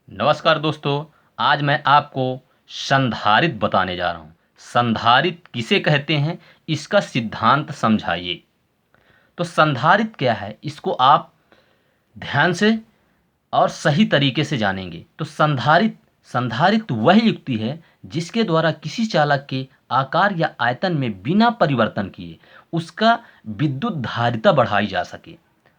नमस्कार दोस्तों। आज मैं आपको संधारित्र बताने जा रहा हूँ। संधारित्र किसे कहते हैं, इसका सिद्धांत समझाइए। तो संधारित्र क्या है, इसको आप ध्यान से और सही तरीके से जानेंगे। तो संधारित्र वह युक्ति है जिसके द्वारा किसी चालक के आकार या आयतन में बिना परिवर्तन किए उसका विद्युत धारिता बढ़ाई जा सके।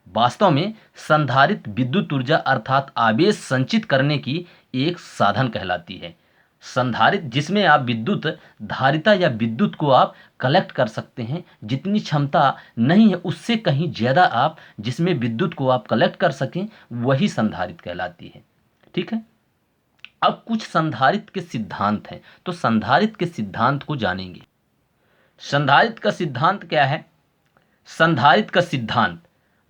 वास्तव में संधारित्र विद्युत ऊर्जा अर्थात आवेश संचित करने की एक साधन कहलाती है। संधारित्र जिसमें आप विद्युत धारिता या विद्युत को आप कलेक्ट कर सकते हैं, जितनी क्षमता नहीं है उससे कहीं ज़्यादा आप जिसमें विद्युत को आप कलेक्ट कर सकें, वही संधारित्र कहलाती है। ठीक है। अब कुछ संधारित्र के सिद्धांत हैं, तो संधारित्र के सिद्धांत को जानेंगे। संधारित्र का सिद्धांत क्या है? संधारित्र का सिद्धांत,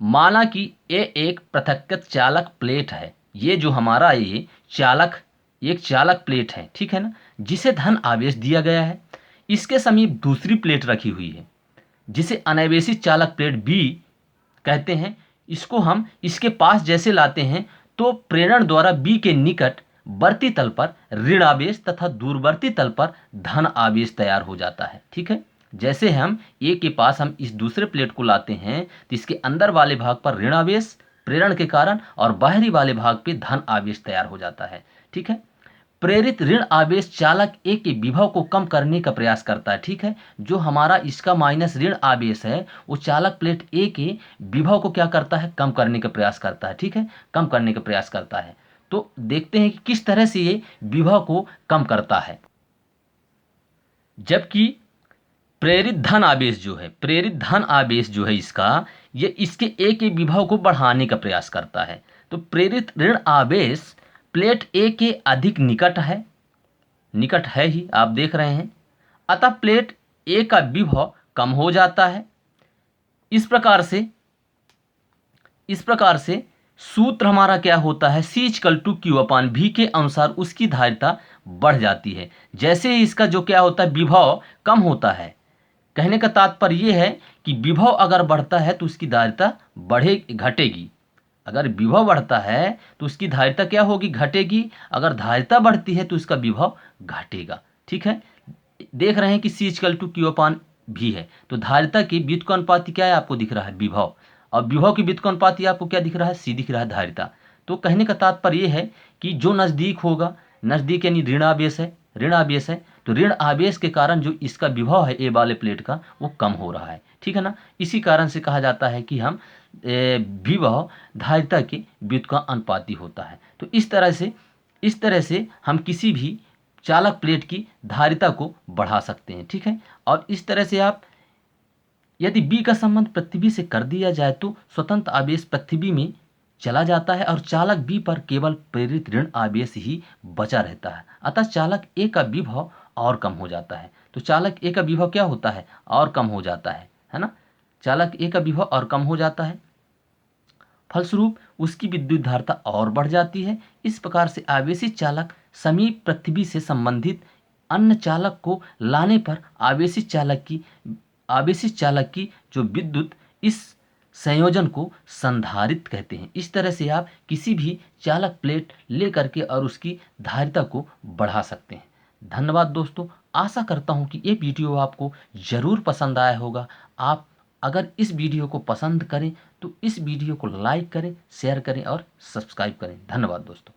माना कि ये एक पृथक्कृत चालक प्लेट है। ये जो हमारा ये चालक एक चालक प्लेट है, ठीक है ना, जिसे धन आवेश दिया गया है। इसके समीप दूसरी प्लेट रखी हुई है जिसे अनावेशित चालक प्लेट बी कहते हैं। इसको हम इसके पास जैसे लाते हैं तो प्रेरण द्वारा बी के निकट वर्ती तल पर ऋण आवेश तथा दूरवर्ती तल पर धन आवेश तैयार हो जाता है। ठीक है। जैसे हम ए के पास हम इस दूसरे प्लेट को लाते हैं तो इसके अंदर वाले भाग पर ऋण आवेश प्रेरण के कारण और बाहरी वाले भाग पे धन आवेश तैयार हो जाता है। ठीक है। प्रेरित ऋण आवेश चालक ए के विभव को कम करने का प्रयास करता है। ठीक है। जो हमारा इसका माइनस ऋण आवेश है वो चालक प्लेट ए के विभव को क्या करता है, कम करने का प्रयास करता है। ठीक है। कम करने का प्रयास करता है। तो देखते हैं कि किस तरह से ये विभव को कम करता है। जबकि प्रेरित धन आवेश जो है इसका, ये इसके ए के विभव को बढ़ाने का प्रयास करता है। तो प्रेरित ऋण आवेश प्लेट ए के अधिक निकट है ही, आप देख रहे हैं। अतः प्लेट ए का विभव कम हो जाता है। इस प्रकार से सूत्र हमारा क्या होता है, C = Q/V के अनुसार उसकी धारिता बढ़ जाती है। जैसे ही इसका जो क्या होता है, विभव कम होता है। कहने का तात्पर्य यह है कि विभव अगर बढ़ता है तो उसकी धारिता घटेगी। अगर विभव बढ़ता है तो उसकी धारिता क्या होगी, घटेगी। अगर धारिता बढ़ती है तो उसका विभव घटेगा। ठीक है। देख रहे हैं कि C = Q/V है, तो धारिता की व्युत्क्रमानुपाती क्या है, आपको दिख रहा है विभव, और विभव की व्युत्क्रमानुपाती आपको क्या दिख रहा है, C दिख रहा है, धारिता। तो कहने का तात्पर्य यह है कि जो नज़दीक होगा, नज़दीक यानी ऋण आवेश है, तो ऋण आवेश के कारण जो इसका विभव है ए वाले प्लेट का वो कम हो रहा है। ठीक है ना। इसी कारण से कहा जाता है कि हम विभव धारिता के व्युत्क्रमानुपाती होता है। तो इस तरह से हम किसी भी चालक प्लेट की धारिता को बढ़ा सकते हैं। ठीक है। और इस तरह से आप यदि बी का संबंध पृथ्वी से कर दिया जाए तो स्वतंत्र आवेश पृथ्वी में चला जाता है और चालक बी पर केवल प्रेरित ऋण आवेश ही बचा रहता है। अतः चालक ए का विभव और कम हो जाता है। तो चालक ए का विभव क्या होता है, और कम हो जाता है ना। चालक ए का विभव और कम हो जाता है, फलस्वरूप उसकी विद्युत धारिता और बढ़ जाती है। इस प्रकार से आवेशित चालक समीप पृथ्वी से संबंधित अन्य चालक को लाने पर आवेशित चालक की जो विद्युत, इस संयोजन को संधारित्र कहते हैं। इस तरह से आप किसी भी चालक प्लेट ले करके और उसकी धारिता को बढ़ा सकते हैं। धन्यवाद दोस्तों। आशा करता हूँ कि ये वीडियो आपको ज़रूर पसंद आया होगा। आप अगर इस वीडियो को पसंद करें तो इस वीडियो को लाइक करें, शेयर करें और सब्सक्राइब करें। धन्यवाद दोस्तों।